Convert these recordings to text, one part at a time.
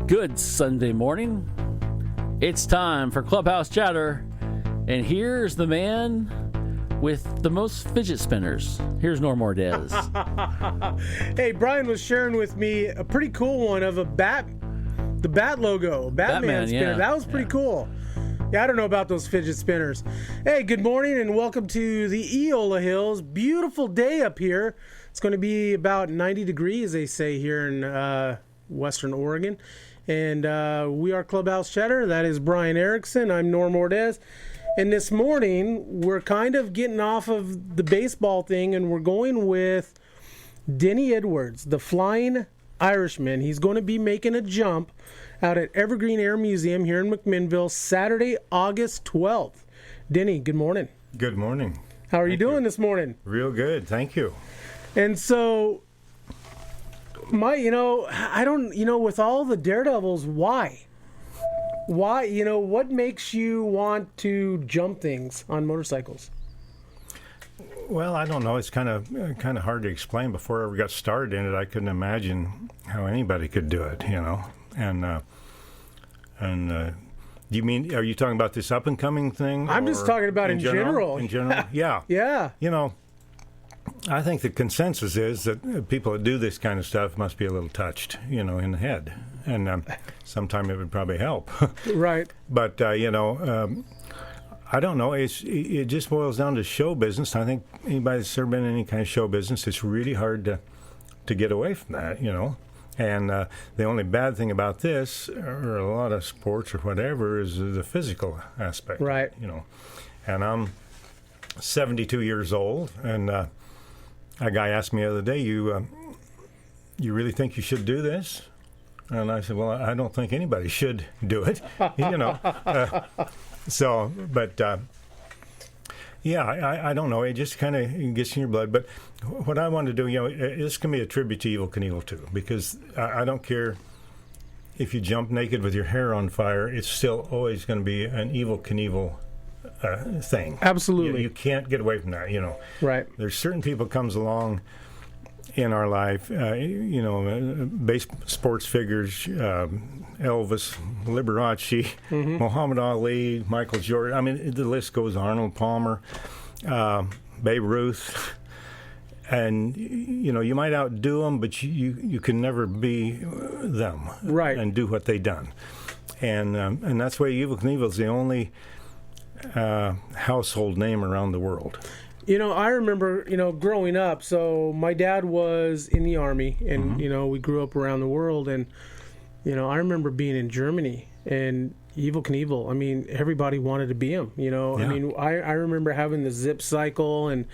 Good Sunday morning. It's time for Clubhouse Chatter, and here's the man with the most fidget spinners. Here's Norm Ordez. Hey, Brian was sharing with me a pretty cool one of the bat logo, Batman spinner. Yeah. That was pretty cool. Yeah, I don't know about those fidget spinners. Hey, good morning and welcome to the Eola Hills. Beautiful day up here. It's going to be about 90 degrees, they say, here in Western Oregon. And we are Clubhouse Chatter. That is Brian Erickson. I'm Norm Ordez. And this morning, we're kind of getting off of the baseball thing, and we're going with Denny Edwards, the Flying Irishman. He's going to be making a jump out at Evergreen Air Museum here in McMinnville, Saturday, August 12th. Denny, good morning. Good morning. How are you doing this morning? Real good, thank you. And so, I don't, with all the Daredevils, why? Why, what makes you want to jump things on motorcycles? Well, I don't know. It's kind of hard to explain. Before I ever got started in it, I couldn't imagine how anybody could do it, And do you mean, are you talking about this up and coming thing? I'm just talking about in general. In general, yeah. Yeah. I think the consensus is that people that do this kind of stuff must be a little touched, in the head. And sometime it would probably help. Right. But, I don't know. It just boils down to show business. I think anybody that's ever been in any kind of show business, it's really hard to get away from that, And the only bad thing about this, or a lot of sports or whatever, is the physical aspect. Right. And I'm 72 years old, and a guy asked me the other day, you really think you should do this? And I said, well, I don't think anybody should do it, I don't know. It just kind of gets in your blood. But what I want to do, this can be a tribute to Knievel Tribute too, because I don't care if you jump naked with your hair on fire. It's still always going to be an Knievel Tribute thing. Absolutely. You can't get away from that. Right. There's certain people comes along in our life, base sports figures, Elvis, Liberace, Muhammad Ali, Michael Jordan. I mean, the list goes. Arnold Palmer, Babe Ruth, and you might outdo them, but you can never be them, right? And do what they done, and that's why Knievel Tribute is the only household name around the world. I remember, growing up, so my dad was in the Army, and, we grew up around the world, and, I remember being in Germany, and Knievel, I mean, everybody wanted to be him, Yeah. I mean, I remember having the zip cycle, and,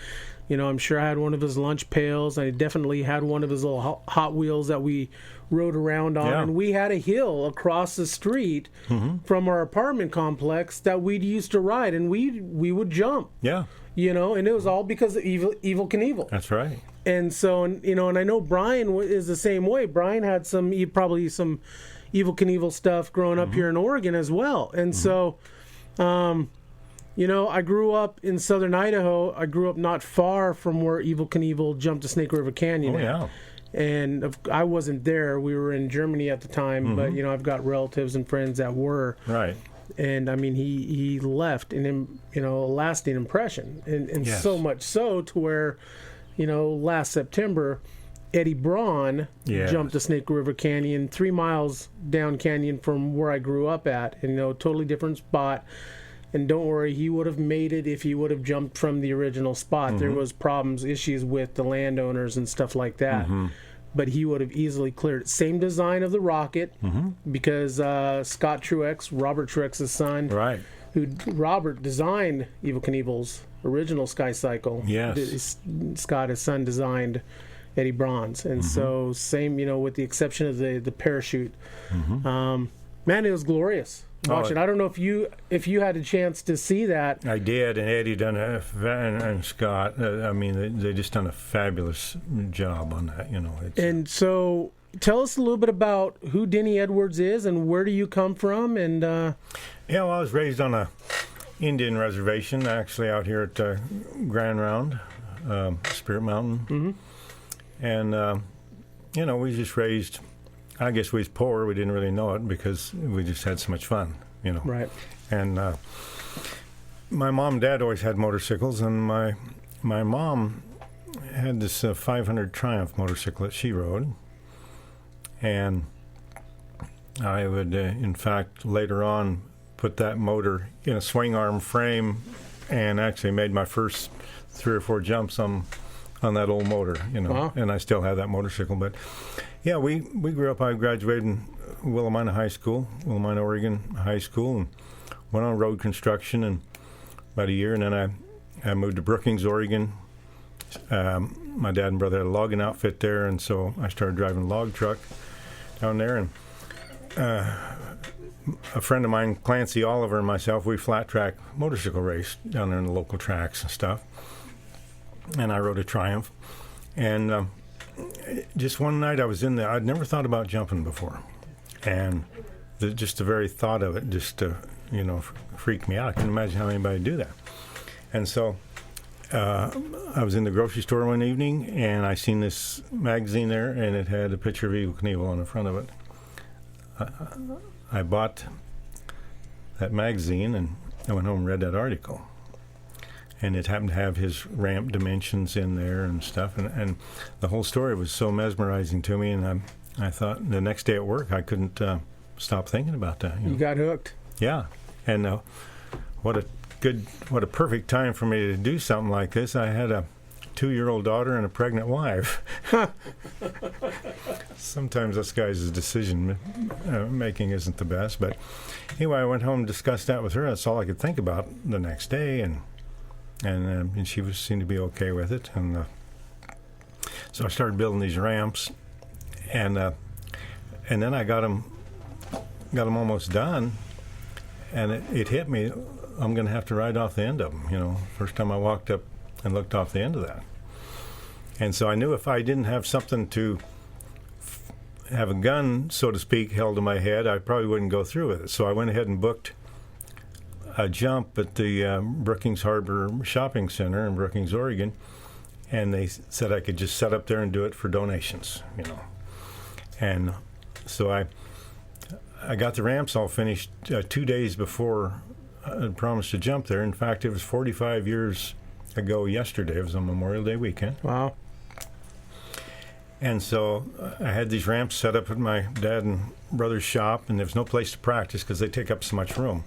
I'm sure I had one of his lunch pails. I definitely had one of his little Hot Wheels that we rode around on, and we had a hill across the street from our apartment complex that we'd used to ride, and we would jump. Yeah. And it was all because of Knievel Tribute. That's right. And so, and I know Brian is the same way. Brian had probably some Knievel Tribute stuff growing up here in Oregon as well. And so, I grew up in southern Idaho. I grew up not far from where Knievel Tribute jumped to Snake River Canyon. Oh, yeah. And I wasn't there. We were in Germany at the time. But, I've got relatives and friends that were. Right. And I mean, he left a lasting impression, and yes. So much so to where, last September, Eddie Braun jumped the Snake River Canyon 3 miles down canyon from where I grew up at, and totally different spot. And don't worry, he would have made it if he would have jumped from the original spot. There was issues with the landowners and stuff like that. But he would have easily cleared it. Same design of the rocket, because Scott Truex, Robert Truex's son, right, Robert designed Knievel Tribut's original Sky Cycle. Yes, Scott, his son, designed Eddie Braun's, and so same, with the exception of the parachute. Man, it was glorious. Watching. I don't know if you had a chance to see that. I did, and Eddie and Scott. They just done a fabulous job on that. And so, tell us a little bit about who Denny Edwards is, and where do you come from? And well, I was raised on a Indian reservation, actually out here at Grand Round, Spirit Mountain, and we just raised I guess we was poor. We didn't really know it because we just had so much fun, Right. And my mom and dad always had motorcycles, and my mom had this 500 Triumph motorcycle that she rode, and I would, in fact, later on put that motor in a swing arm frame, and actually made my first 3 or 4 jumps on that old motor, Wow. And I still have that motorcycle. But yeah, we grew up. I graduated in Willamina High School, Willamina, Oregon High School, and went on road construction and about a year, and then I moved to Brookings, Oregon. My dad and brother had a logging outfit there, and so I started driving a log truck down there, and a friend of mine, Clancy Oliver, and myself, we flat track motorcycle raced down there in the local tracks and stuff. And I rode a Triumph. And just one night I was in there. I'd never thought about jumping before. And just the very thought of it just, freaked me out. I couldn't imagine how anybody would do that. And so I was in the grocery store one evening, and I seen this magazine there, and it had a picture of Evel Knievel on the front of it. I bought that magazine, and I went home and read that article. And it happened to have his ramp dimensions in there and stuff. And the whole story was so mesmerizing to me. And I thought the next day at work, I couldn't stop thinking about that. You got hooked. Yeah. And what a perfect time for me to do something like this. I had a 2-year-old daughter and a pregnant wife. Sometimes us guys' decision making isn't the best. But anyway, I went home and discussed that with her. That's all I could think about the next day. And she seemed to be okay with it, and so I started building these ramps, and then I got them almost done, and it hit me. I'm going to have to ride off the end of them. First time I walked up and looked off the end of that, and so I knew if I didn't have something to have a gun, so to speak, held to my head, I probably wouldn't go through with it. So I went ahead and booked a jump at the Brookings Harbor Shopping Center in Brookings, Oregon, and they said I could just set up there and do it for donations, And so I got the ramps all finished 2 days before I had promised to jump there. In fact, it was 45 years ago yesterday. It was on Memorial Day weekend. Wow. And so I had these ramps set up at my dad and brother's shop, and there was no place to practice because they take up so much room.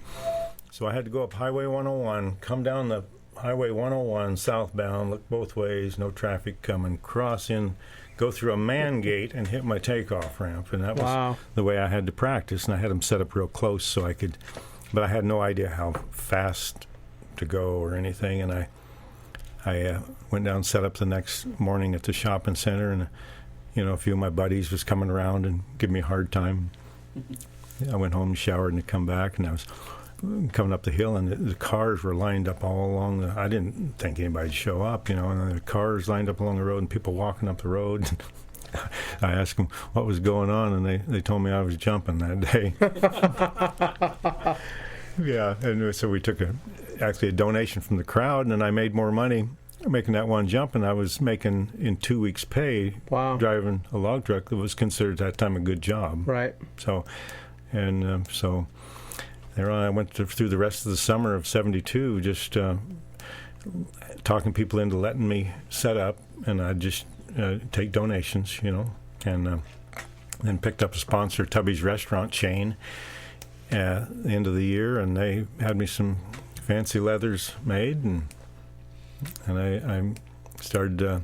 So I had to go up Highway 101, come down the Highway 101 southbound, look both ways, no traffic coming, cross in, go through a man gate, and hit my takeoff ramp. And that was the way I had to practice. And I had them set up real close so I could, but I had no idea how fast to go or anything. And I went down and set up the next morning at the shopping center, and a few of my buddies was coming around and giving me a hard time. I went home and showered and come back, and I was coming up the hill, and the cars were lined up all along I didn't think anybody'd show up, and the cars lined up along the road and people walking up the road. I asked them what was going on, and they told me I was jumping that day. Yeah, and so we took actually a donation from the crowd, and then I made more money making that one jump, and I was making in 2 weeks' pay driving a log truck that was considered at that time a good job. Right. So, so there I went through the rest of the summer of '72, just talking people into letting me set up, and I'd just take donations, and then picked up a sponsor, Tubby's Restaurant Chain, at the end of the year, and they had me some fancy leathers made, and I started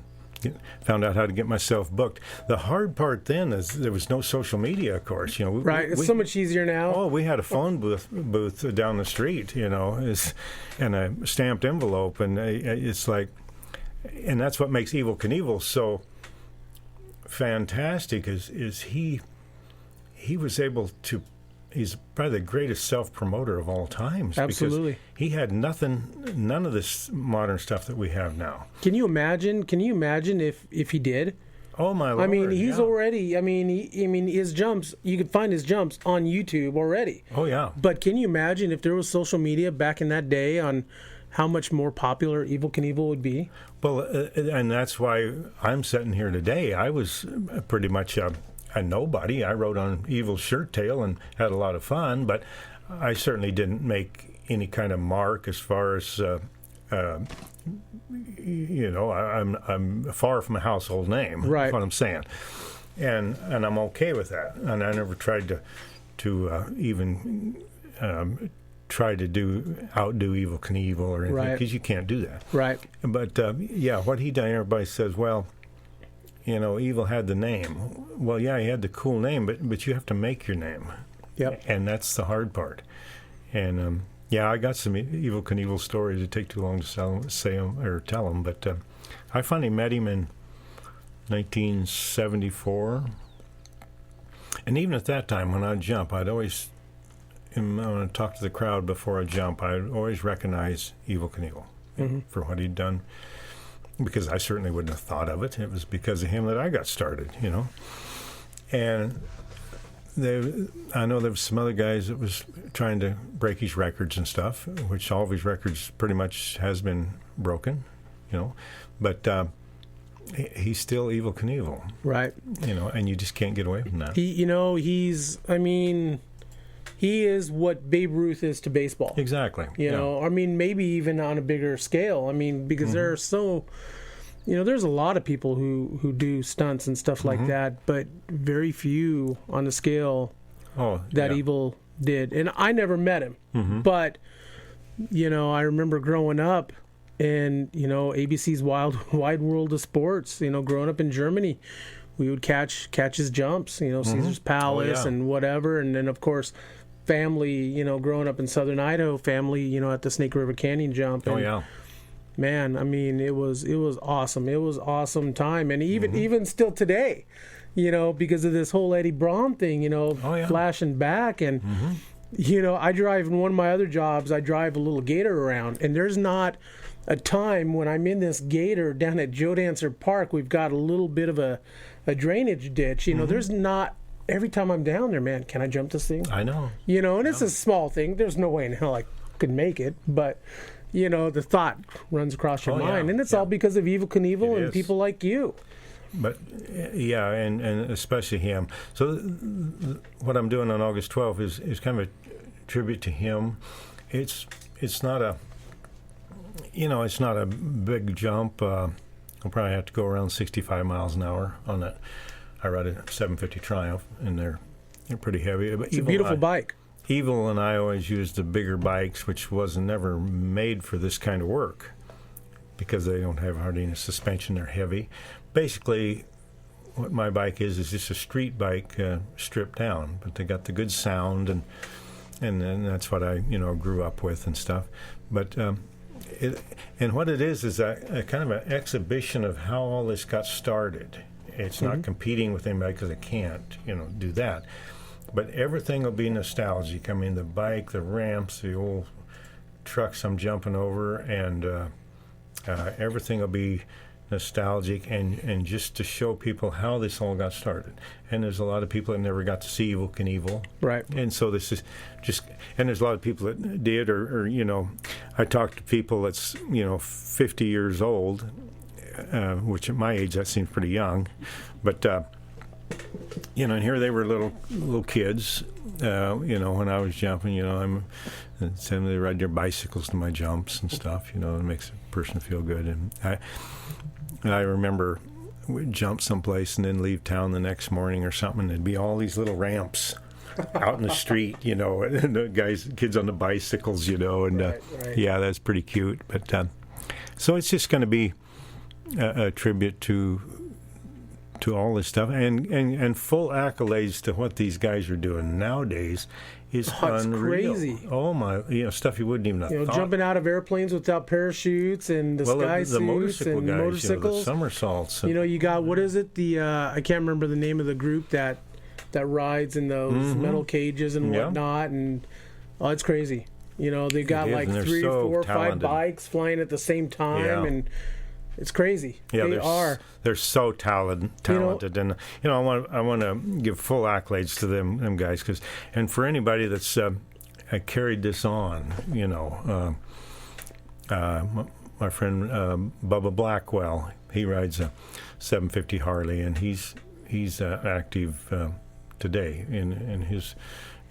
found out how to get myself booked. The hard part then is there was no social media, of course. Right. It's so much easier now. Oh, we had a phone booth down the street, and a stamped envelope, and it's like, and that's what makes Evel Knievel so fantastic. Is he was able to. He's probably the greatest self-promoter of all times. Absolutely. Because he had none of this modern stuff that we have now. Can you imagine if he did? Oh, my Lord. I mean, he's already, his jumps, you could find his jumps on YouTube already. Oh, yeah. But can you imagine if there was social media back in that day on how much more popular Evel Knievel would be? Well, and that's why I'm sitting here today. I was pretty much a a nobody. I rode on Evil's shirt tail and had a lot of fun, but I certainly didn't make any kind of mark as far as I'm far from a household name. Right. That's what I'm saying, and I'm okay with that. And I never tried to even try to outdo Evel Knievel or anything, because you can't do that. Right. But what he done, everybody says, well, Evel had the name. Well, yeah, he had the cool name, but you have to make your name. Yep. And that's the hard part. And I got some Evel Knievel stories. It'd take too long to tell them. But I finally met him in 1974. And even at that time, when I'd jump, I'd always, when I talk to the crowd before I jump, I'd always recognize Evel Knievel for what he'd done, because I certainly wouldn't have thought of it. It was because of him that I got started, And I know there was some other guys that was trying to break his records and stuff, which all of his records pretty much has been broken, But he's still Evel Knievel, right? And you just can't get away from that. He is what Babe Ruth is to baseball. Exactly. Maybe even on a bigger scale. Because there are there's a lot of people who do stunts and stuff like that, but very few on the scale that Evel did. And I never met him, but I remember growing up and ABC's Wide World of Sports. Growing up in Germany, we would catch his jumps. Caesar's Palace and whatever, and then of course family. Growing up in Southern Idaho, family. At the Snake River Canyon jump. And, man, it was awesome. It was awesome time, and even still today, because of this whole Eddie Braun thing, flashing back, and I drive in one of my other jobs. I drive a little gator around, and there's not a time when I'm in this gator down at Joe Dancer Park. We've got a little bit of a drainage ditch. There's not. Every time I'm down there, man, can I jump this thing? I know. And it's a small thing. There's no way in hell I could make it, but. The thought runs across your mind, and it's all because of Evel Knievel and people like you. But and especially him. So what I'm doing on August 12th is kind of a tribute to him. It's not a big jump. I'll probably have to go around 65 miles an hour on that. I ride a 750 Triumph, and they're pretty heavy. But it's a beautiful bike. Evel and I always used the bigger bikes, which was never made for this kind of work because they don't have hardly any suspension. They're heavy. Basically, what my bike is just a street bike stripped down, but they got the good sound, and that's what I grew up with and stuff. But what it is a kind of an exhibition of how all this got started. It's not competing with anybody because I can't do that. But everything will be nostalgic. The bike, the ramps, the old trucks I'm jumping over, and everything will be nostalgic and just to show people how this all got started. And there's a lot of people that never got to see Evel Knievel. Right. And so this is just, and there's a lot of people that did, or I talked to people that's, 50 years old, which at my age, that seems pretty young. But, and here they were little kids, when I was jumping, and they ride their bicycles to my jumps and stuff, it makes a person feel good. And I remember we'd jump someplace and then leave town the next morning or something, and there'd be all these little ramps out in the street, and the kids on the bicycles, and right. Yeah, that's pretty cute. But so it's just going to be a tribute to all this stuff, and full accolades to what these guys are doing nowadays is unreal. Crazy. Oh my, stuff you wouldn't even have thought. Jumping out of airplanes without parachutes and the sky suits motorcycle and guys, motorcycles. The somersaults. You got, what is it? The I can't remember the name of the group that rides in those metal cages and whatnot, and it's crazy. They got like 3, 4, 5 bikes flying at the same time, and it's crazy. Yeah, they're so talented, and I want to give full accolades to them guys, and for anybody that's carried this on, my friend Bubba Blackwell, he rides a 750 Harley, and he's he's active today in his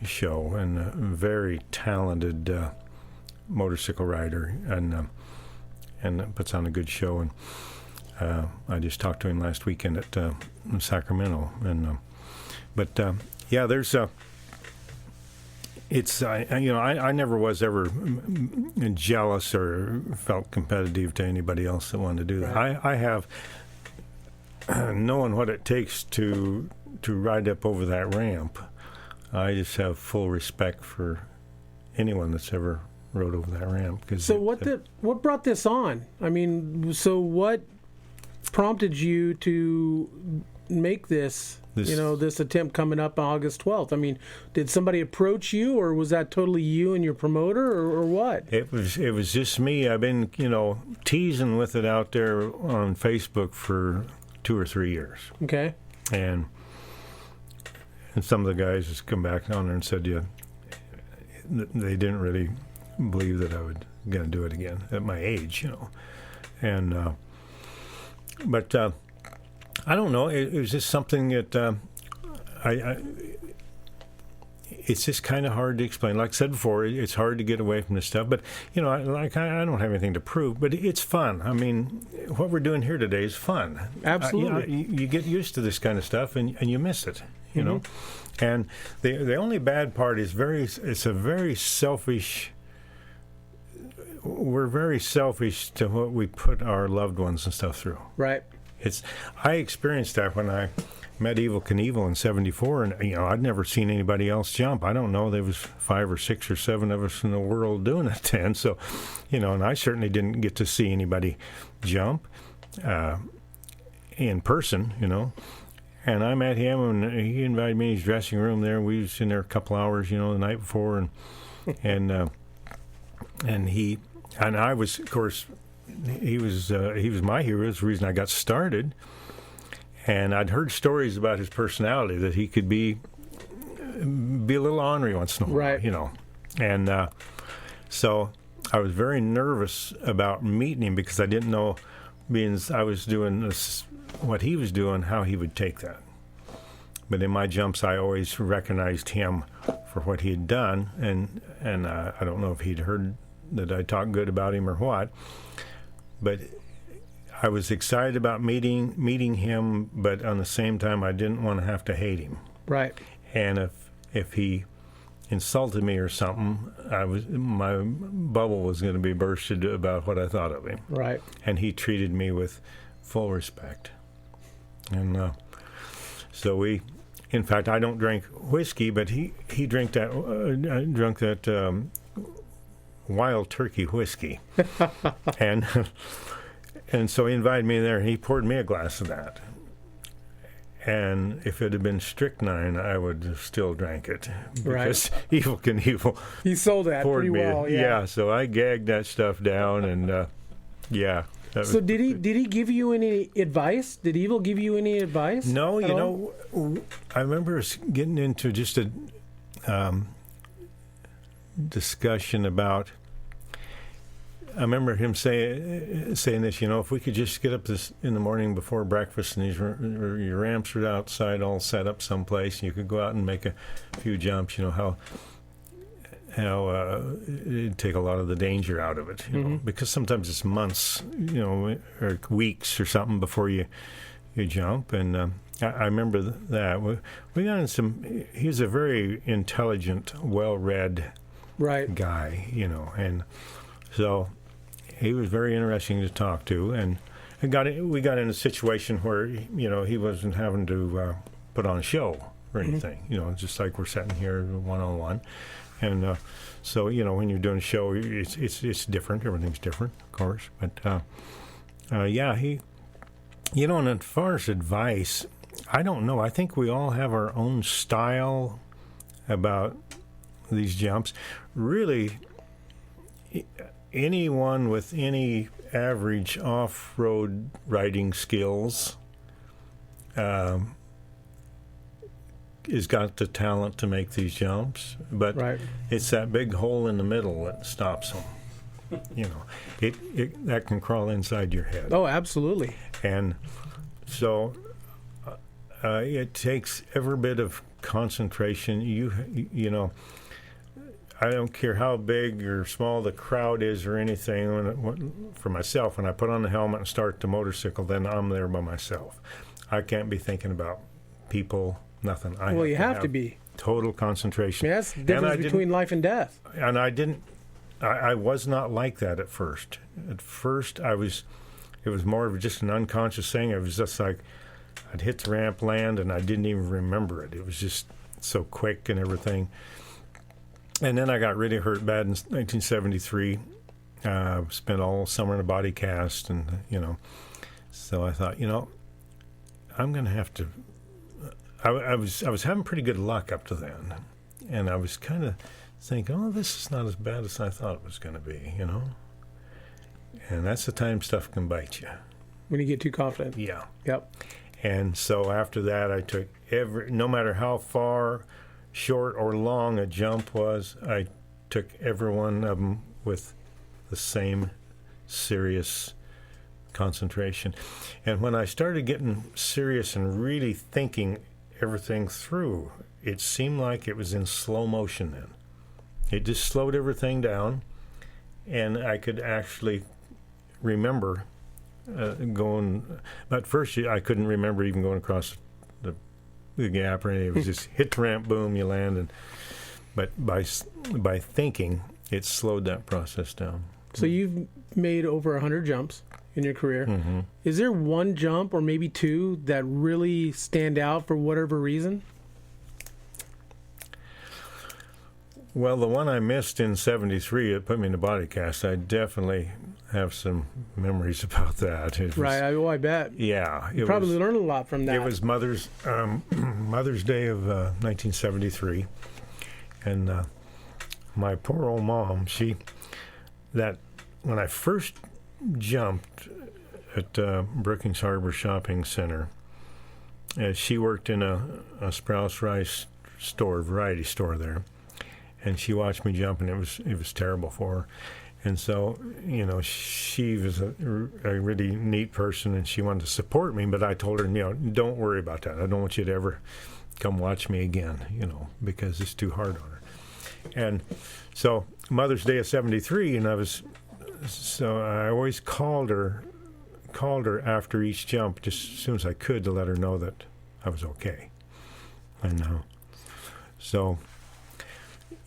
show, and a very talented motorcycle rider, and puts on a good show. And I just talked to him last weekend at Sacramento, and yeah, there's it's I never was ever jealous or felt competitive to anybody else that wanted to do that. Right. I have knowing what it takes to ride up over that ramp. I just have full respect for anyone that's ever rode over that ramp. So what brought this on? I mean, so what prompted you to make this attempt coming up August 12th? I mean, did somebody approach you, or was that totally you and your promoter, or what? It was just me. I've been, teasing with it out there on Facebook for 2 or 3 years. Okay. And some of the guys just come back on there and said, yeah, they didn't really believe that I was going to do it again at my age, And, but I don't know. It was just something that it's just kind of hard to explain. Like I said before, it's hard to get away from this stuff. But, I don't have anything to prove, but it's fun. I mean, what we're doing here today is fun. Absolutely. You get used to this kind of stuff, and you miss it, you know. And the only bad part is it's a very selfish. We're very selfish to what we put our loved ones and stuff through. Right. I experienced that when I met Knievel in '74, and I'd never seen anybody else jump. I don't know, there was 5 or 6 or 7 of us in the world doing it then. So, and I certainly didn't get to see anybody jump in person, And I met him, and he invited me in his dressing room there. We was in there a couple hours, the night before, and I was, of course, he was my hero. It was the reason I got started. And I'd heard stories about his personality, that he could be a little ornery once in a while, right. And so I was very nervous about meeting him, because I didn't know, being I was doing this, what he was doing, how he would take that. But in my jumps, I always recognized him for what he had done, and I don't know if he'd heard that I talked good about him or what, but I was excited about meeting him, but on the same time, I didn't want to have to hate him. Right. And if he insulted me or something, my bubble was going to be bursted about what I thought of him. Right. And he treated me with full respect. And so in fact, I don't drink whiskey, but he drank that Wild Turkey whiskey, and so he invited me there, and he poured me a glass of that. And if it had been strychnine, I would have still drank it, because Knievel he sold that poured pretty me well. Yeah. So I gagged that stuff down, and yeah. So did he give you any advice? Did Evil give you any advice? No, I remember us getting into just a discussion about. I remember him saying this. If we could just get up this in the morning before breakfast, and your ramps are outside, all set up someplace, and you could go out and make a few jumps. How it'd take a lot of the danger out of it, because sometimes it's months, or weeks or something before you jump. And I remember that we got in some. He's a very intelligent, well-read guy, and so he was very interesting to talk to. And we got in a situation where he wasn't having to put on a show or anything, just like we're sitting here one-on-one. And so, when you're doing a show, it's different. Everything's different, of course. But, he, and as far as advice, I don't know. I think we all have our own style about these jumps. Really, anyone with any average off-road riding skills has got the talent to make these jumps, but it's that big hole in the middle that stops them. It that can crawl inside your head. Oh, absolutely. And so It takes every bit of concentration. You know, I don't care how big or small the crowd is or anything. For myself, when I put on the helmet and start the motorcycle, then I'm there by myself. I can't be thinking about people, nothing. You have to be. Total concentration. I mean, that's the difference between life and death. And I was not like that at first. At first, it was more of just an unconscious thing. It was just like I'd hit the ramp, land, and I didn't even remember it. It was just so quick and everything. And then I got really hurt bad in 1973. Spent all summer in a body cast, and so I thought, I'm going to have to. I was having pretty good luck up to then, and I was kind of thinking, oh, this is not as bad as I thought it was going to be, And that's the time stuff can bite you. When you get too confident. Yeah. Yep. And so after that, I took no matter how far, short or long a jump was, I took every one of them with the same serious concentration. And when I started getting serious and really thinking everything through, it seemed like it was in slow motion then. It just slowed everything down, and I could actually remember going. At first, I couldn't remember even going across the gap or anything. It was just hit the ramp, boom, you land. But by thinking, it slowed that process down. So you've made over 100 jumps in your career. Mm-hmm. Is there one jump or maybe two that really stand out for whatever reason? Well, the one I missed in 73, it put me in a body cast. I definitely have some memories about that. Right, I bet. Yeah. You probably learned a lot from that. It was Mother's Day of 1973. And my poor old mom, when I first jumped at Brookings Harbor Shopping Center, she worked in a Sprouts Rice store, variety store there. And she watched me jump, and it was terrible for her. And so, she was a really neat person, and she wanted to support me. But I told her, don't worry about that. I don't want you to ever come watch me again, because it's too hard on her. And so Mother's Day of 73, and I always called her after each jump, just as soon as I could, to let her know that I was okay. And so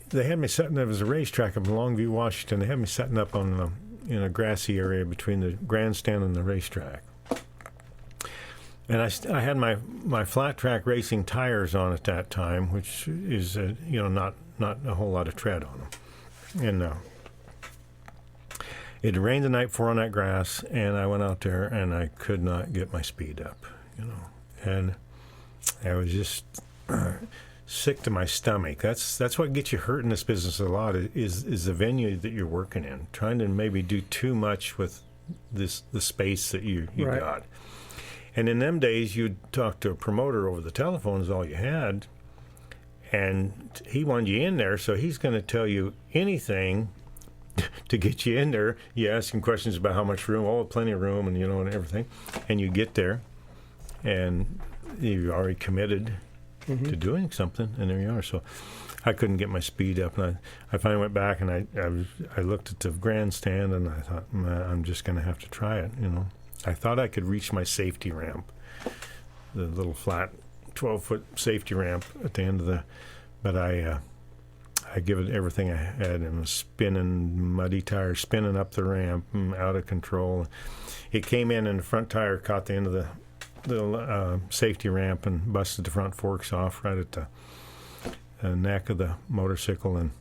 they had me setting. There was a racetrack up in Longview, Washington. They had me setting up in a grassy area between the grandstand and the racetrack. And I had my flat track racing tires on at that time, which is not a whole lot of tread on them. And it rained the night before on that grass, and I went out there and I could not get my speed up, and I was just sick to my stomach. That's what gets you hurt in this business a lot is the venue that you're working in, trying to maybe do too much with the space that you right. got. And in them days, you'd talk to a promoter over the telephone is all you had, and he wanted you in there, so he's going to tell you anything to get you in there. You ask him questions about how much room, plenty of room, and and everything, and you get there, and you've already committed to doing something, and there you are. So I couldn't get my speed up, and I finally went back, and I looked at the grandstand, and I thought, I'm just going to have to try it. I thought I could reach my safety ramp, the little flat 12-foot safety ramp at the end of but I give it everything I had, and was spinning, muddy tires, spinning up the ramp, out of control. It came in, and the front tire caught the end of the safety ramp and busted the front forks off right at the neck of the motorcycle, and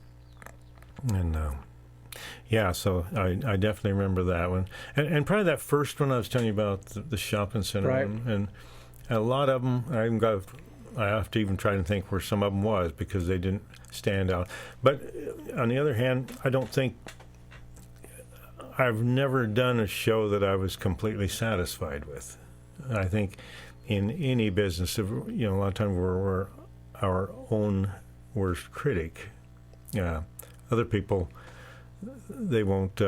so I definitely remember that one, and probably that first one I was telling you about, the shopping center, right. and a lot of them I have to even try to think where some of them was, because they didn't stand out. But on the other hand, I don't think I've never done a show that I was completely satisfied with. I think in any business, a lot of times we're our own worst critic. Other people, they won't.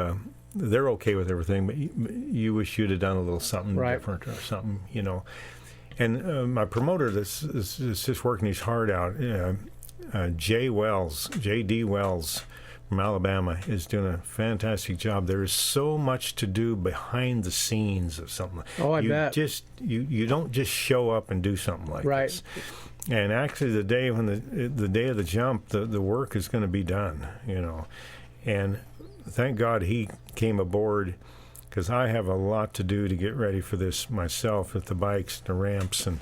They're okay with everything, but you wish you'd have done a little something right. different or something, And my promoter that's just working his heart out, J.D. Wells from Alabama, is doing a fantastic job. There is so much to do behind the scenes of something. Oh, I bet. You don't just show up and do something like this. And actually, the day when the day of the jump, the work is going to be done, And thank God he came aboard, because I have a lot to do to get ready for this myself with the bikes, the ramps, and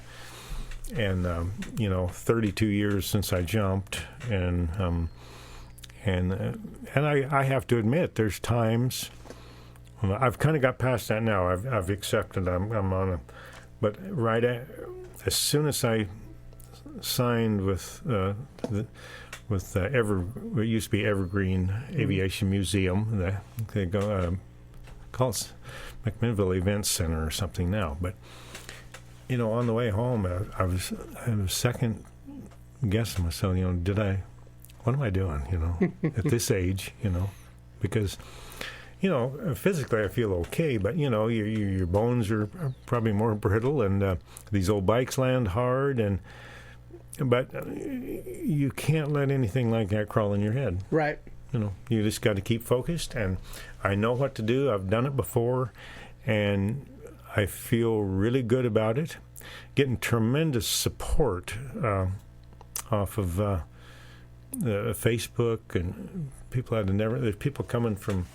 32 years since I jumped, and I have to admit, there's times I've kind of got past that now. I've accepted I'm on a, but as soon as I signed with what used to be Evergreen Aviation Museum, they go call it McMinnville Event Center or something now, but on the way home, I was second guessing myself. What am I doing? At this age, because physically I feel okay, but your bones are probably more brittle, and these old bikes land hard, but you can't let anything like that crawl in your head. Right. You just got to keep focused, and I know what to do. I've done it before, and I feel really good about it. Getting tremendous support off of Facebook, and there's people coming from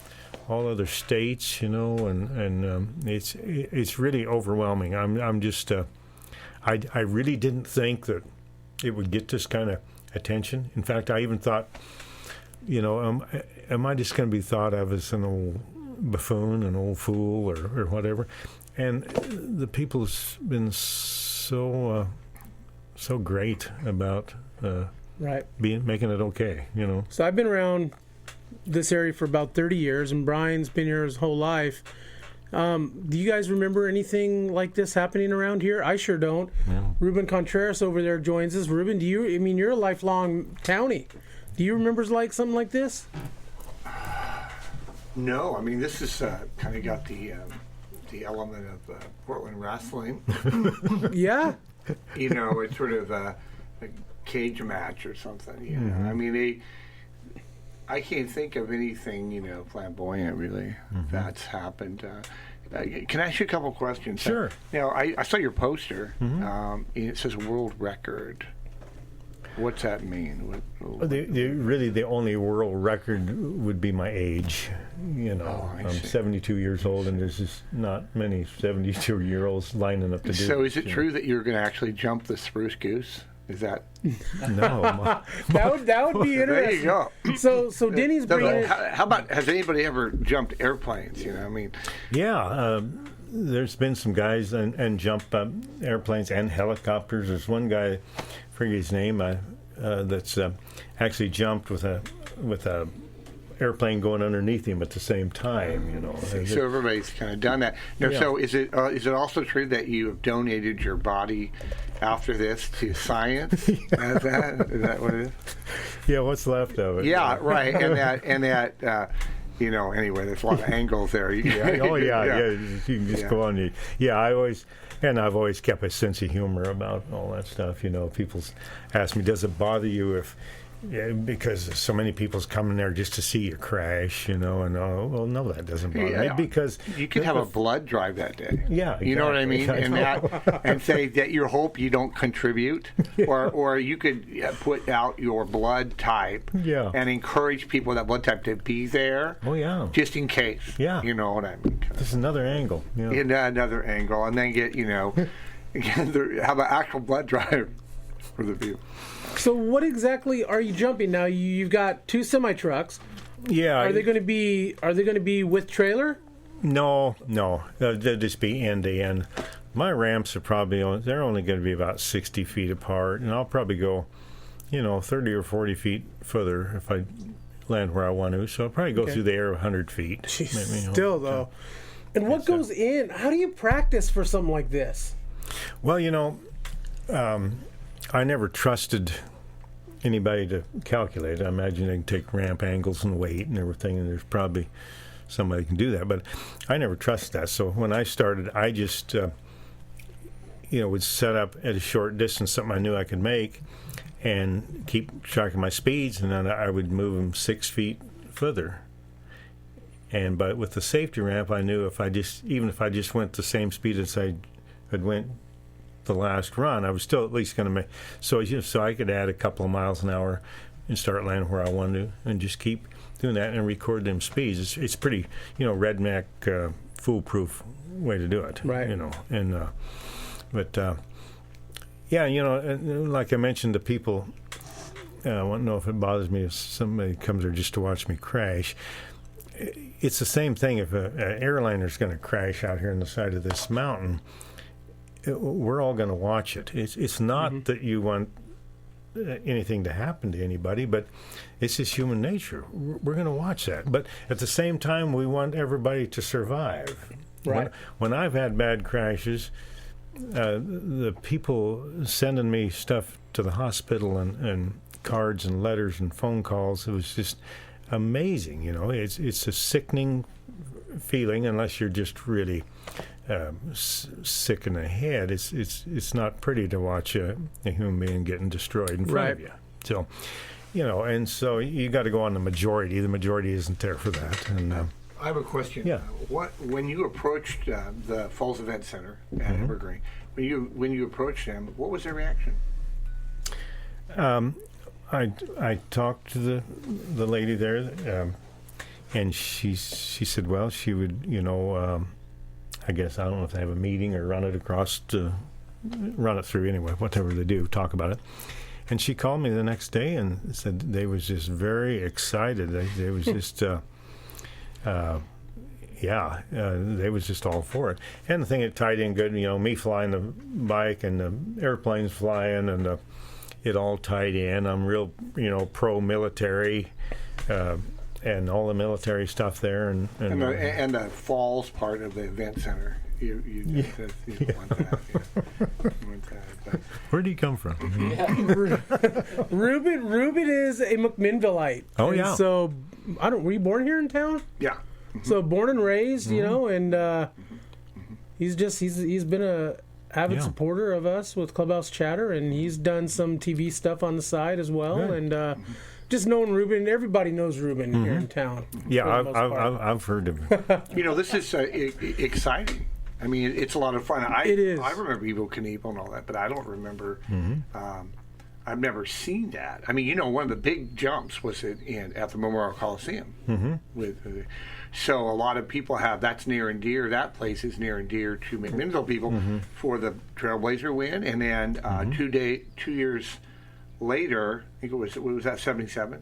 all other states, and it's really overwhelming. I'm just I really didn't think that it would get this kind of attention. In fact, I even thought, am I just going to be thought of as an old buffoon, an old fool, or whatever? And the people's been so great about making it okay, So I've been around this area for about 30 years, and Brian's been here his whole life. Do you guys remember anything like this happening around here? I sure don't. No. Ruben Contreras over there joins us. Ruben, you're a lifelong townie. Do you remember something like this? No, this is kind of got the element of Portland wrestling. Yeah. It's sort of a cage match or something. Mm-hmm. I can't think of anything, flamboyant really that's happened. Can I ask you a couple questions? Sure. I saw your poster. Mm-hmm. It says world record. What's that mean? Really, the only world record would be my age. I'm 72 years old, and there's just not many 72-year-olds lining up to do. So, is it true that you're going to actually jump the Spruce Goose? Is that no? that would be interesting. There you go. So Denny's bringing. How about, has anybody ever jumped airplanes? Yeah. There's been some guys and jump airplanes and helicopters. There's one guy, I forget his name, that's actually jumped with a airplane going underneath him at the same time. So everybody's kind of done that. Now, yeah. So is it also true that you have donated your body after this to science? Is that what it is? Yeah, what's left of it? Yeah, right. And that. Anyway, there's a lot of angles there. Yeah. You can just go on. I've always kept a sense of humor about all that stuff. People ask me, does it bother you because so many people's coming there just to see you crash, well, no, that doesn't bother me, because you could have a blood drive that day. Yeah, exactly. You know what I mean, and say that you hope you don't contribute, or you could put out your blood type, and encourage people with that blood type to be there. Oh yeah, just in case. Yeah, you know what I mean. This is another angle. Yeah, another angle, and then get have an actual blood drive for the view. So what exactly are you jumping now? You've got two semi trucks. Yeah. Are they going to be with trailer? No. They'll just be end to end. My ramps are they're only going to be about 60 feet apart, and I'll probably go, 30 or 40 feet further if I land where I want to. So I'll probably go through the air 100 feet. Jeez, maybe, still though. And what goes in? How do you practice for something like this? Well, I never trusted anybody to calculate. I imagine they can take ramp angles and weight and everything, and there's probably somebody can do that. But I never trusted that. So when I started, I just, would set up at a short distance, something I knew I could make, and keep track of my speeds, and then I would move them 6 feet further. But with the safety ramp, I knew even if I just went the same speed as I had went the last run, I was still at least going to make. So I could add a couple of miles an hour and start landing where I wanted to, and just keep doing that and record them speeds. It's pretty, redneck, foolproof way to do it. Right. Like I mentioned, the people. I don't know if it bothers me if somebody comes there just to watch me crash. It's the same thing if an airliner's going to crash out here on the side of this mountain. We're all going to watch it. It's not that you want anything to happen to anybody, but it's just human nature. We're going to watch that. But at the same time, we want everybody to survive. Right. When I've had bad crashes, the people sending me stuff to the hospital and cards and letters and phone calls, it was just amazing. It's a sickening feeling unless you're just really sick in the head. It's not pretty to watch a human being getting destroyed in front of you. So, and so you got to go on the majority. The majority isn't there for that. And I have a question. Yeah. When you approached the Falls Event Center at Evergreen, when you approached them, what was their reaction? I talked to the lady there, and she said, well, she would, I guess, I don't know if they have a meeting or run it through anyway, whatever they do, talk about it. And she called me the next day and said they was just very excited. They was just, they was just all for it. And the thing that tied in good, me flying the bike and the airplanes flying, and it all tied in. I'm real, pro-military, and all the military stuff there, and the falls part of the event center. You want that. But. Where do you come from? Ruben is a McMinnvilleite. Oh, yeah. And so were you born here in town? Yeah. So born and raised, and he's been a avid supporter of us with Clubhouse Chatter, and he's done some TV stuff on the side as well. Good. And just knowing Ruben, everybody knows Ruben here in town. Yeah, I've heard of him. This is exciting. I mean, it's a lot of fun. It is. I remember Evel Knievel and all that, but I don't remember. I've never seen that. I mean, one of the big jumps was at the Memorial Coliseum. So a lot of people that's near and dear. That place is near and dear to McMinnville people for the Trailblazer win, and then 2 years later, I think it was that 77.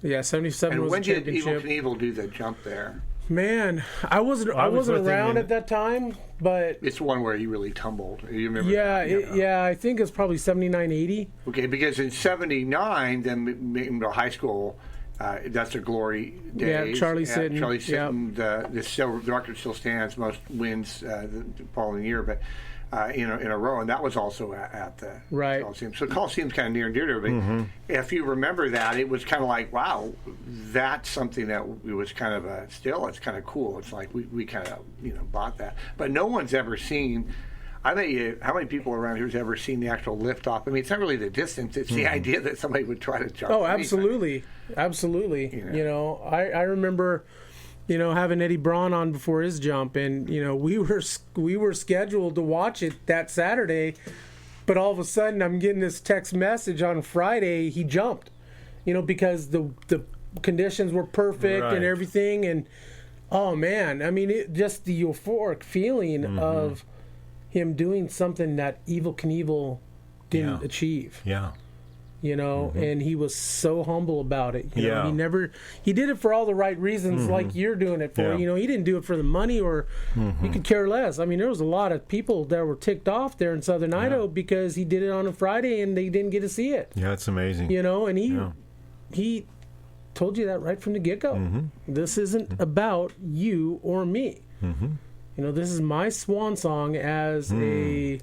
Yeah, 77 and was when the did championship. Evel Knievel do the jump there? Man, I wasn't around at that time, but it's one where he really tumbled. You remember? Yeah, I think it's probably 79, 80. Okay, because in 79, then McMinnville High School, that's their glory days. Yeah, Charlie Sitton. The record still stands, most wins the following year, but in a row, and that was also at the Coliseum. So the Coliseum's kind of near and dear to everybody. If you remember that, it was kind of like, wow, that's something that it was kind of it's kind of cool. It's like we kind of bought that, but no one's ever seen. I bet you, how many people around here has ever seen the actual lift off? I mean, it's not really the distance; it's the idea that somebody would try to jump. Oh, absolutely. I remember, having Eddie Braun on before his jump, and we were scheduled to watch it that Saturday, but all of a sudden I'm getting this text message on Friday. He jumped, because the conditions were perfect and everything, and oh man, I mean, just the euphoric feeling of him doing something that Evel Knievel didn't achieve. Yeah. And he was so humble about it. He did it for all the right reasons, like you're doing it for. He didn't do it for the money, or he could care less. I mean, there was a lot of people that were ticked off there in Southern Idaho because he did it on a Friday and they didn't get to see it. Yeah, it's amazing. And he told you that right from the get-go. This isn't about you or me. This is my swan song as a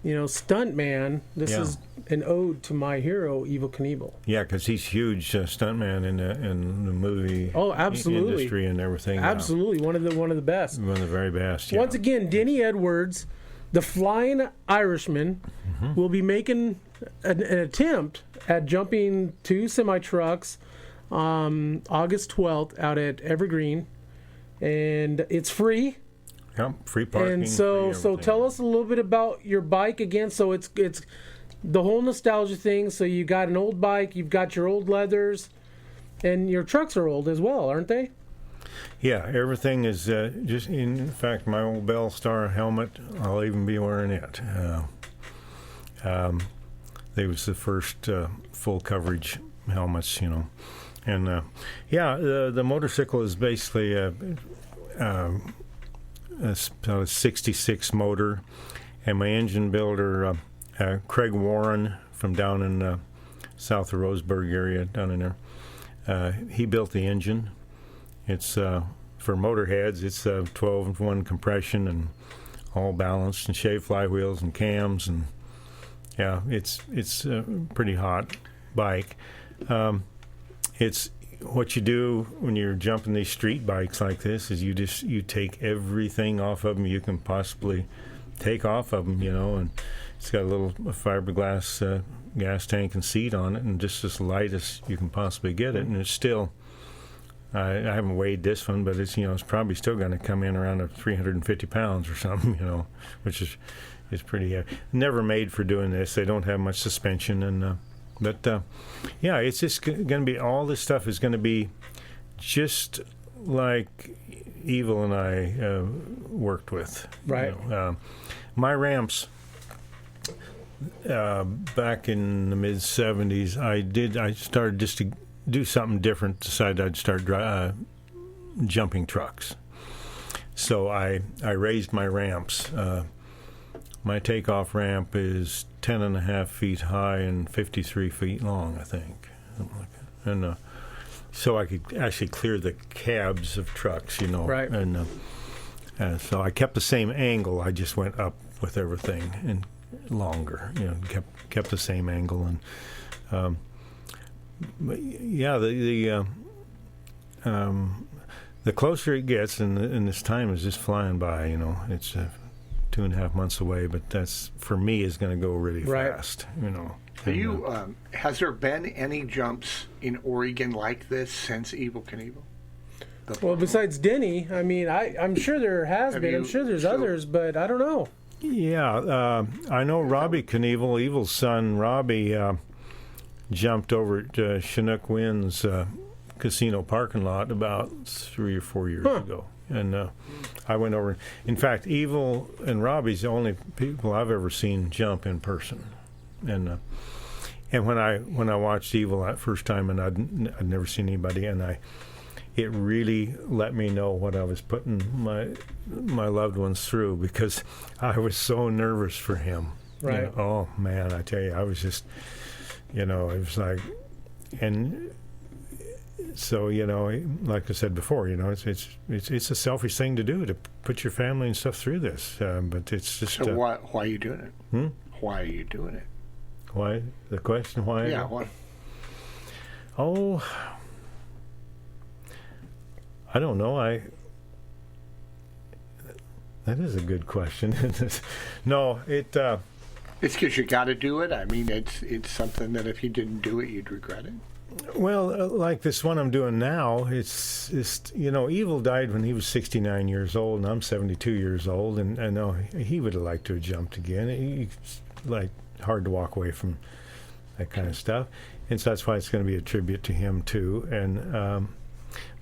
stuntman. This is an ode to my hero, Evel Knievel. Yeah, because he's huge stuntman in the movie industry and everything. Absolutely, one of the best. One of the very best. Yeah. Once again, Denny Edwards, The Flying Irishman will be making an attempt at jumping 2 semi-trucks August 12th out at Evergreen, and it's free. Yeah, free parking. And so free everything. tell us a little bit about your bike again. So it's the whole nostalgia thing. So you got an old bike, you've got your old leathers, and your trucks are old as well, aren't they? Yeah, everything is just. In fact, my old Bell Star helmet, I'll even be wearing it. They was the first full coverage helmets, you know, and the motorcycle is basically about a 66 motor, and my engine builder, Craig Warren from down in south of Roseburg area, down in there, he built the engine. It's for motorheads, it's 12-1 compression and all balanced and shaved flywheels and cams, and yeah, it's a pretty hot bike. It's what you do when you're jumping these street bikes like this is you take everything off of them you can possibly take off of them, you know, and it's got a little fiberglass gas tank and seat on it, and just as light as you can possibly get it, and it's still. I haven't weighed this one, but it's it's probably still going to come in around 350 pounds or something, you know, which is pretty heavy. Never made for doing this. They don't have much suspension, and but yeah, it's just going to be, all this stuff is going to be just like Evil and I worked with. Right. You know. My ramps back in the mid 70s, I started just to do something different, decided I'd start jumping trucks. So I raised my ramps. My takeoff ramp is 10.5 feet high and 53 feet long, I think, something like that. And so I could actually clear the cabs of trucks, you know. Right. And so I kept the same angle. I just went up with everything and longer, you know, kept the same angle. And but yeah, the closer it gets, and this time is just flying by. You know, it's 2.5 months away, but that's, for me, is going to go really fast. You know. Has there been any jumps in Oregon like this since Evel Knievel? Well, besides Denny, I mean, I'm sure there has been. I'm sure there's others, but I don't know. Yeah, I know Robbie Knievel, Evil's son, Robbie. Jumped over at Chinook Wynn's casino parking lot about 3 or 4 years ago. And I went over. In fact, Evil and Robbie's the only people I've ever seen jump in person. And when I watched Evil that first time, and I'd never seen anybody, and it really let me know what I was putting my loved ones through, because I was so nervous for him. Right. You know, oh man, I tell you, I was just. You know, it was like, and so, you know, like I said before, you know, it's a selfish thing to do, to put your family and stuff through this, but it's just. So why are you doing it? Why are you doing it? Why? The question, why? Yeah, why? Oh, I don't know. That is a good question. No, it. It's because you got to do it. I mean, it's something that if you didn't do it, you'd regret it. Well, like this one I'm doing now, it's you know, Evil died when he was 69 years old, and I'm 72 years old, and I know he would have liked to have jumped again. He's like hard to walk away from that kind of stuff, and so that's why it's going to be a tribute to him too. And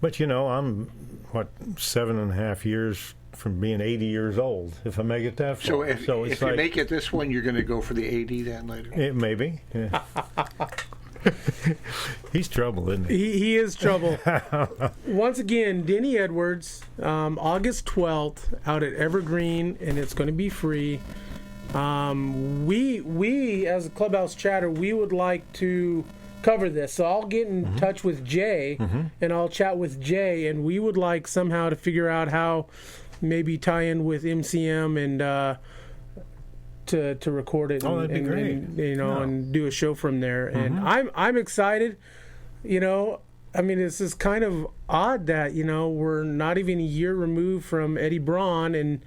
but you know, I'm 7.5 years from being 80 years old, if I make it that far. So if you make it this one, you're going to go for the 80 then later? Maybe. Yeah. He's trouble, isn't he? He is trouble. Once again, Denny Edwards, August 12th, out at Evergreen, and it's going to be free. We as a Clubhouse chatter, we would like to cover this. So I'll get in touch with Jay, and I'll chat with Jay, and we would like somehow to figure out how maybe tie in with MCM and to record it that'd be great. And you know, and do a show from there. And I'm excited. You know, I mean, it's just kind of odd that, you know, we're not even a year removed from Eddie Braun, and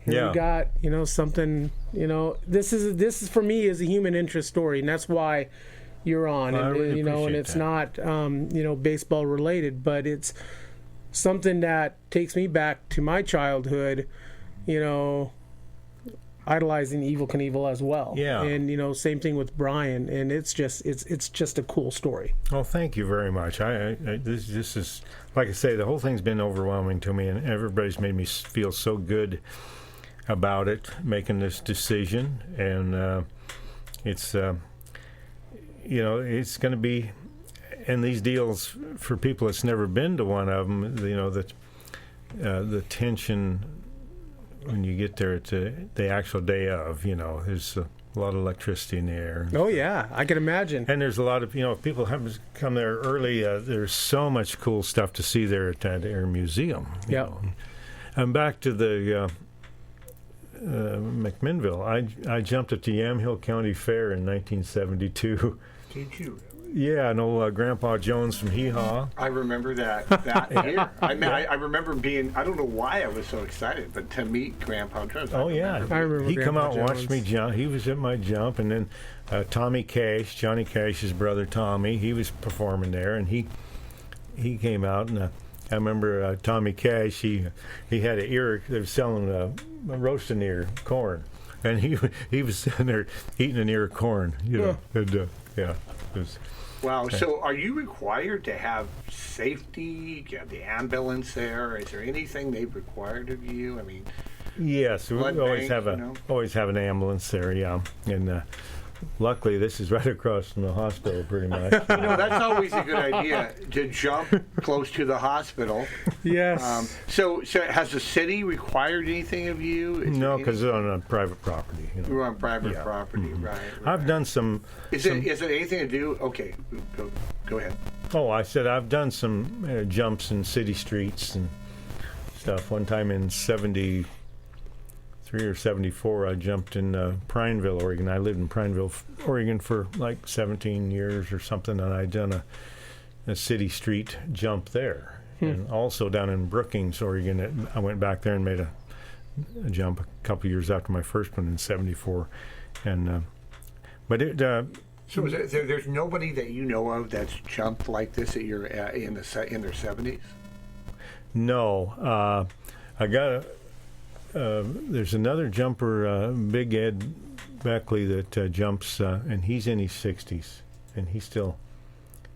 Here we got, something, this is for me is a human interest story, and that's why you're on. Well, and I really and it's that. not baseball related, but it's something that takes me back to my childhood, idolizing Knievel Knievel as well. Yeah. And same thing with Brian, and it's just a cool story. Well, thank you very much. This is, like I say, the whole thing's been overwhelming to me, and everybody's made me feel so good about it, making this decision, and it's it's going to be, and these deals for people that's never been to one of them, the tension when you get there to the actual day of, there's a lot of electricity in the air. Oh yeah, I can imagine. And there's a lot of, if people have to come there early, there's so much cool stuff to see there at that Air Museum. Yeah. And back to the McMinnville, I jumped at the Yamhill County Fair in 1972. Did you? Yeah, Grandpa Jones from Hee Haw. I remember that year. I remember being, I don't know why I was so excited, but to meet Grandpa Jones. Oh, yeah. I remember He come Grandpa out and watched Jones. me jump. He was at my jump. And then Tommy Cash, Johnny Cash's brother Tommy, he was performing there. And he came out. And I remember Tommy Cash, he had an ear, they were selling roasting ear corn. And he was sitting there eating an ear of corn, And, yeah. It was, Wow. So are you required to have safety? Do you have the ambulance there? Is there anything they've required of you? I mean, yes, we blood always bank, always have an ambulance there, yeah. And luckily, this is right across from the hospital, pretty much. that's always a good idea to jump close to the hospital. Yes. So has the city required anything of you? Is No, there because it's on private property. you're on private Yeah. property, right? I've done some. Is it anything to do? Okay, go ahead. Oh, I said I've done some jumps in city streets and stuff. One time in 73 or 74, I jumped in Prineville, Oregon. I lived in Prineville, Oregon for like 17 years or something, and I'd done a city street jump there. And also down in Brookings, Oregon, I went back there and made a jump a couple years after my first one in 74. And but it. So there's nobody that you know of that's jumped like this at your in their 70s? No, I got there's another jumper, Big Ed Beckley, that jumps, and he's in his 60s, and he's still.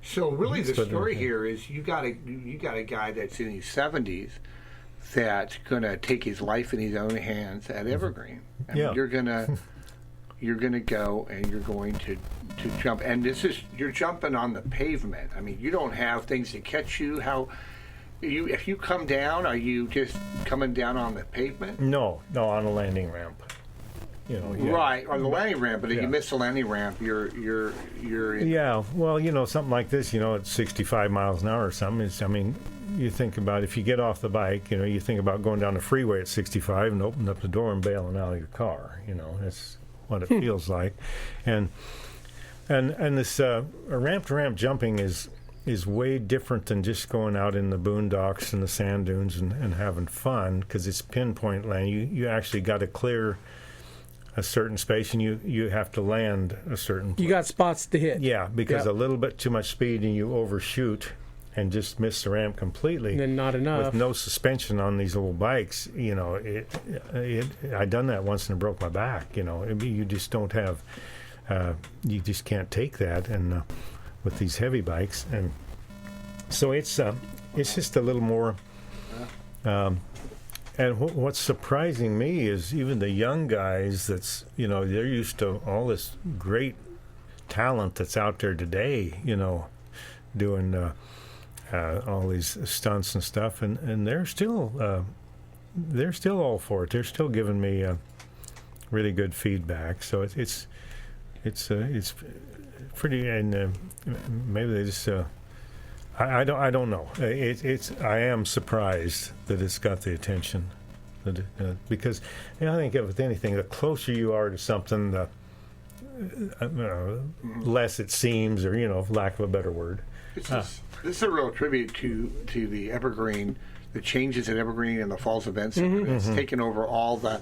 So really, the But, story here is you got a guy that's in his 70s that's gonna take his life in his own hands at Evergreen. I mean, Yeah. you're gonna go and you're going to jump, and you're jumping on the pavement. I mean, you don't have things to catch you. If you come down, are you just coming down on the pavement? No, on a landing ramp. Yeah. Right, on the landing ramp. But if Yeah. you miss the landing ramp, you're in. Yeah, well, something like this, at 65 miles an hour or something, you think about if you get off the bike, you think about going down the freeway at 65 and opening up the door and bailing out of your car. That's what it feels like. And this ramp-to-ramp jumping is way different than just going out in the boondocks and the sand dunes and having fun, because it's pinpoint land. You actually got to clear a certain space, and you have to land a certain place. You got spots to hit. Yeah, because Yep. a little bit too much speed and you overshoot and just miss the ramp completely. And then not enough. With no suspension on these little bikes, I done that once and it broke my back. You just don't have, you just can't take that, and with these heavy bikes, and so it's just a little more. And what's surprising me is even the young guys they're used to all this great talent that's out there today, doing all these stunts and stuff, and they're still all for it. They're still giving me really good feedback. So it's pretty, and maybe they just. I don't know. I am surprised that it's got the attention, because I think with anything, the closer you are to something, the less it seems, or for lack of a better word. This is a real tribute to the Evergreen the changes at Evergreen and the Falls Event Center. It's taken over all the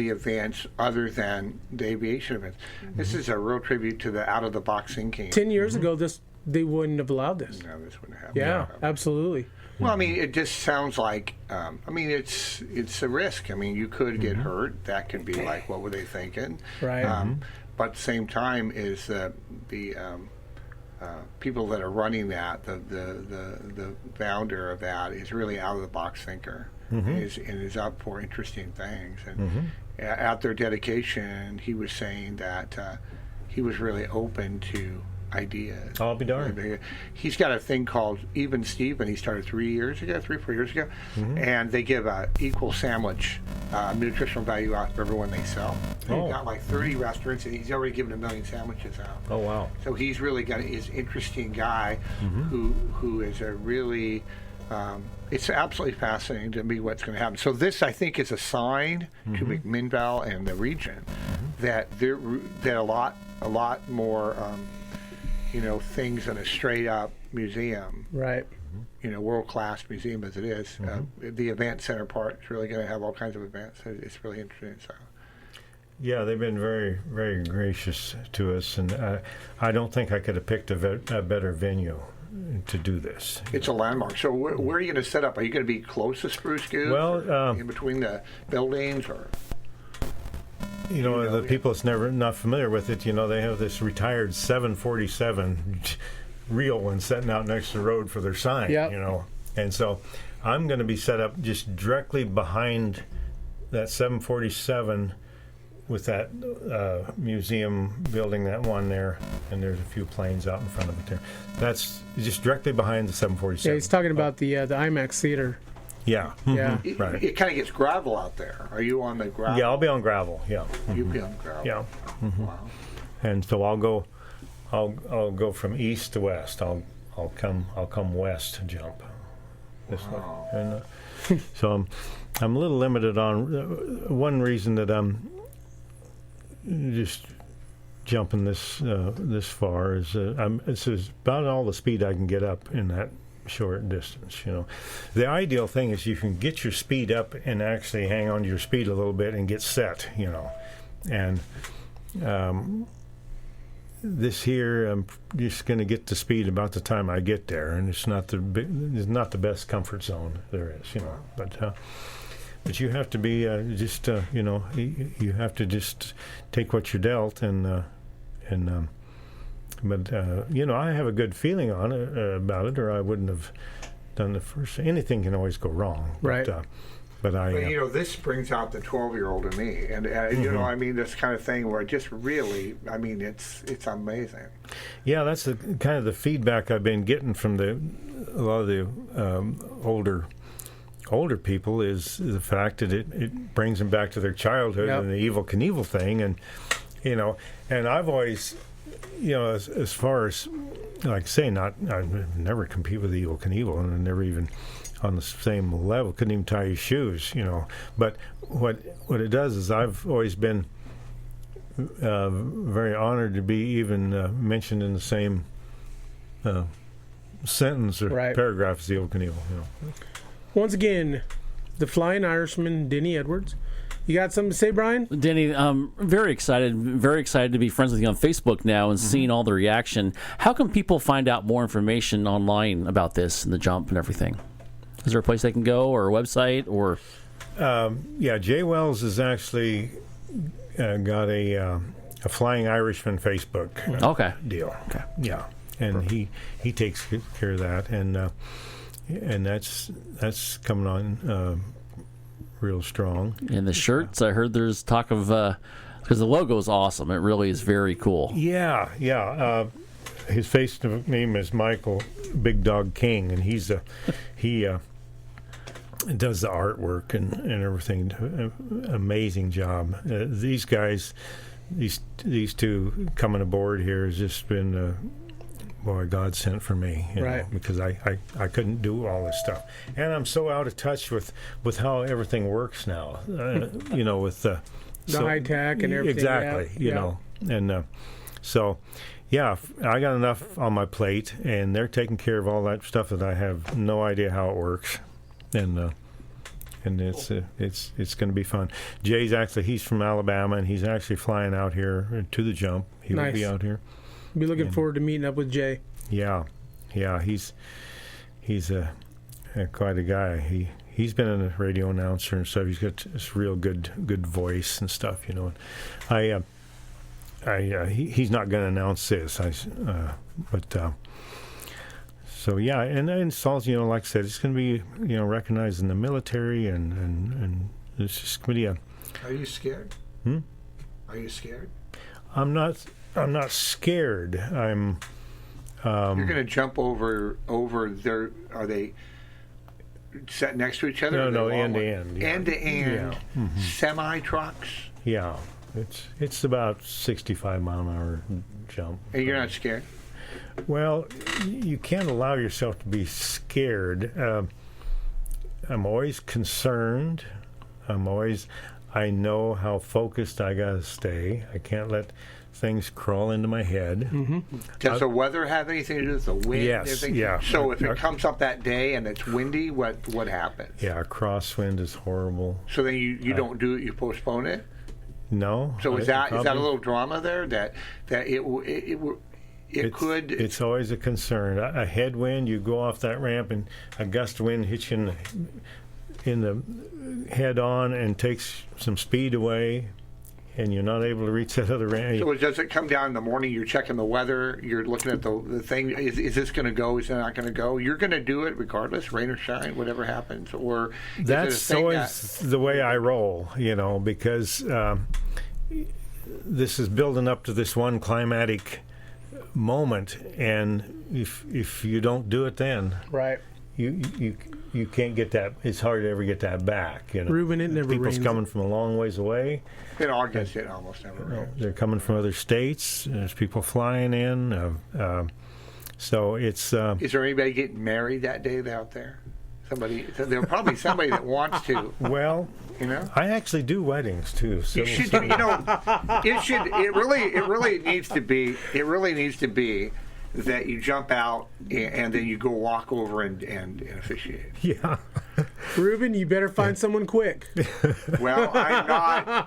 events other than the aviation events. This is a real tribute to the out of the box thinking. 10 years ago, they wouldn't have allowed this. No, this wouldn't happen. Yeah, absolutely. Well, I mean, it just sounds like. I mean, it's a risk. I mean, you could get hurt. That could be like, what were they thinking? Right. But at the same time, is the people that are running that, the founder of that is really out of the box thinker, and is up for interesting things. And at their dedication, he was saying that he was really open to ideas. I'll be darned. He's got a thing called Even Steve, and he started 4 years ago, and they give a equal sandwich nutritional value out to everyone they sell. Oh. They've got like 30 restaurants, and he's already given 1 million sandwiches out. Oh, wow. So he's really got his interesting guy who is a really it's absolutely fascinating to me what's going to happen. So this, I think, is a sign to McMinnville and the region that that a lot more things in a straight up museum, Right. World class museum as it is. The event center part is really going to have all kinds of events. It's really interesting. So. Yeah, they've been very, very gracious to us, and I don't think I could have picked a better venue to do this. It's a landmark. So where are you going to set up? Are you going to be close to Spruce Goose? Well, in between the buildings, or the people that's not familiar with it, they have this retired 747 real one sitting out next to the road for their sign. Yep. And so I'm going to be set up just directly behind that 747 with that museum building, that one there, and there's a few planes out in front of it there. That's just directly behind the 747. Yeah, he's talking about the IMAX theater. Yeah. Yeah. Right. It kind of gets gravel out there. Are you on the gravel? Yeah, I'll be on gravel. Yeah. You'll be on gravel. Yeah. Wow. And so I'll go from east to west. I'll come west to jump this way. And so I'm a little limited on one reason that I'm just jumping this far is it's about all the speed I can get up in that short distance. The ideal thing is you can get your speed up and actually hang on to your speed a little bit and get set. And this here, I'm just going to get to speed about the time I get there, and it's not the best comfort zone there is. But you have to be you have to just take what you're dealt, but I have a good feeling on it about it, or I wouldn't have done the first. Anything can always go wrong, right? But this brings out the 12-year-old in me, and I mean, this kind of thing where it just really, I mean, it's amazing. Yeah, that's the kind of the feedback I've been getting from a lot of the older people is the fact that it brings them back to their childhood and the Evel Knievel thing, and I've always, as far as like say, I've never compete with Evel Knievel, and I never even on the same level, couldn't even tie his shoes, But what it does is I've always been very honored to be even mentioned in the same sentence or paragraph as the Evel Knievel. Once again, the Flying Irishman, Denny Edwards. You got something to say, Brian? Denny, I'm very excited to be friends with you on Facebook now and seeing all the reaction. How can people find out more information online about this and the jump and everything? Is there a place they can go, or a website, or? Jay Wells has actually got a Flying Irishman Facebook deal. Okay. Yeah, and he takes care of that, and that's coming on real strong. And the shirts, I heard there's talk of because the logo is awesome. It really is very cool. Yeah. His Facebook name is Michael Big Dog King, and he does the artwork and everything. Amazing job. These guys, these two coming aboard here has just been a godsend for me, because I couldn't do all this stuff, and I'm so out of touch with how everything works now. With the high tech and everything. Exactly. And so. Yeah, I got enough on my plate, and they're taking care of all that stuff that I have no idea how it works. and it's going to be fun. He's from Alabama, and he's actually flying out here to the jump. He will be out here. Be looking forward to meeting up with Jay. Yeah, he's quite a guy. He's been a radio announcer and stuff. He's got this real good voice and stuff, you know. He's not going to announce this, so yeah, and it's also, you know, like I said, it's going to be, you know, recognized in the military, and it's just going to be a. Are you scared? Are you scared? I'm not scared. I'm. You're going to jump over there. Are they set next to each other? No, end to end. Yeah. End to end. Mm-hmm. Semi trucks. Yeah, it's about 65-mile-an-hour jump. And you're not scared? Well, you can't allow yourself to be scared. I'm always concerned. I know how focused I got to stay. I can't let things crawl into my head. Mm-hmm. Does the weather have anything to do with the wind? Yes, yeah. So if it comes up that day and it's windy, what happens? Yeah, crosswind is horrible. So then you don't do it, you postpone it? No. So is that a little drama there that it could? It's always a concern. A headwind, you go off that ramp, and a gust of wind hits you in the head on and takes some speed away, and you're not able to reach that other ramp. So does it come down in the morning? You're checking the weather. You're looking at the thing. Is this going to go? Is it not going to go? You're going to do it regardless, rain or shine, whatever happens. Or that's always the way I roll, you know, because this is building up to this one climatic moment, and if you don't do it then, right, you can't get that. It's hard to ever get that back, you know. Ruben, it never People's rains. Coming from a long ways away. In August, it almost never rains. They're coming from other states. There's people flying in, so it's. Is there anybody getting married that day out there? There'll probably somebody that wants to. Well, you know, I actually do weddings too. So you should, you know, it really needs to be. It really needs to be that you jump out and then you go walk over and officiate. Yeah. Ruben, you better find someone quick. Well, I'm not.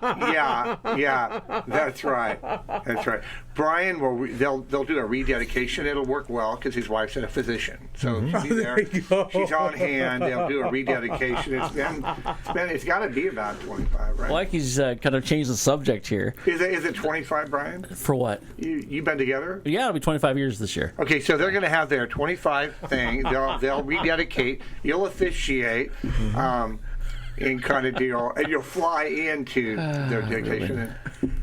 Yeah, that's right. Brian, they'll do a rededication. It'll work well because his wife's a physician, so she'll be there. She's on hand. They'll do a rededication. It's got to be about 25, right? Like he's kind of changed the subject here. Is it 25, Brian? For what? You've been together? Yeah, it'll be 25 years this year. Okay, so they're going to have their 25 thing. They'll rededicate. You'll officiate. In kind of deal, and you'll fly into their dedication. And,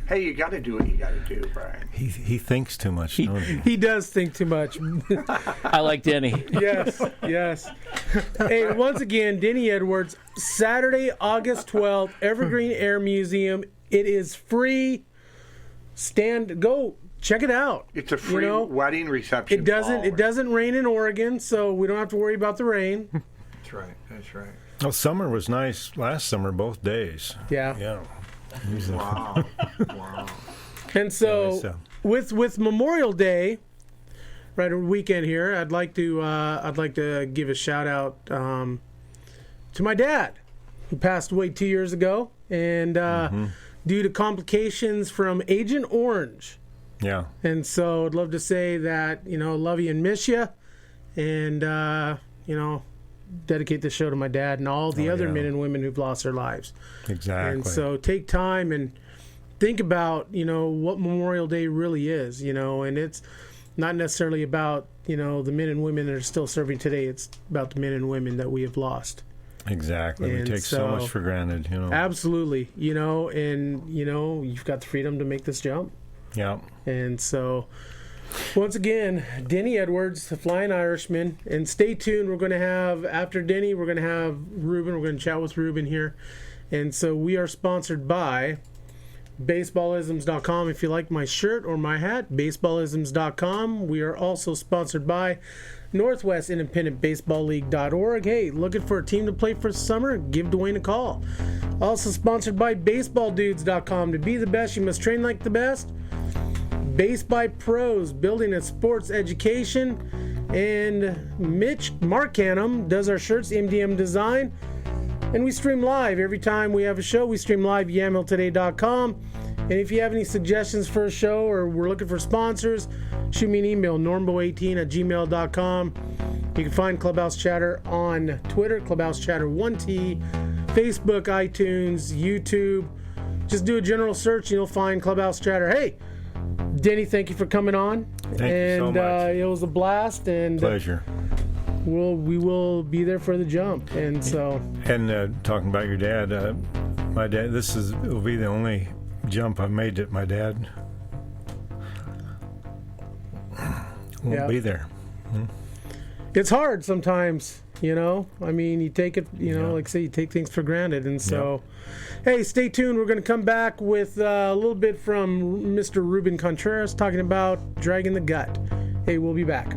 hey, you got to do what you got to do, Brian. He thinks too much. He does think too much. I like Denny. Yes. Hey, once again, Denny Edwards, Saturday, August 12th, Evergreen Air Museum. It is free. Go check it out. It's a free wedding reception. It doesn't rain in Oregon, so we don't have to worry about the rain. That's right. Well, summer was nice last summer, both days. Yeah. Wow. And so, with Memorial Day, right, a weekend here, I'd like to give a shout out to my dad, who passed away 2 years ago, and due to complications from Agent Orange. Yeah. And so, I'd love to say that love you and miss you, and dedicate this show to my dad and all the other men and women who've lost their lives. Exactly. And so take time and think about, what Memorial Day really is, and it's not necessarily about, the men and women that are still serving today. It's about the men and women that we have lost. Exactly. We take so much for granted, Absolutely. And, you've got the freedom to make this jump. Yeah. And so, once again, Denny Edwards, the Flying Irishman. And stay tuned. We're going to have, after Denny, we're going to have Ruben. We're going to chat with Ruben here. And so we are sponsored by baseballisms.com. If you like my shirt or my hat, baseballisms.com. We are also sponsored by Northwest Independent Baseball League.org. Hey, looking for a team to play for summer? Give Dwayne a call. Also sponsored by baseballdudes.com. To be the best, you must train like the best. Base by Pros, building a sports education. And Mark Canham does our shirts, MDM Design. And we stream live. Every time we have a show, we stream live at yamhilltoday.com. And if you have any suggestions for a show or we're looking for sponsors, shoot me an email, normbo18@gmail.com. You can find Clubhouse Chatter on Twitter, Clubhouse Chatter 1T, Facebook, iTunes, YouTube. Just do a general search and you'll find Clubhouse Chatter. Hey, Denny, thank you for coming on. Thank you so much. It was a blast. And Pleasure. we will be there for the jump. And so. And talking about your dad, my dad, will be the only jump I've made that my dad won't be there. It's hard sometimes, you know. I mean, you take it, you know, like I say, you take things for granted. And so, hey, stay tuned. We're going to come back with a little bit from Mr. Ruben Contreras talking about Dragging the Gut. Hey, we'll be back.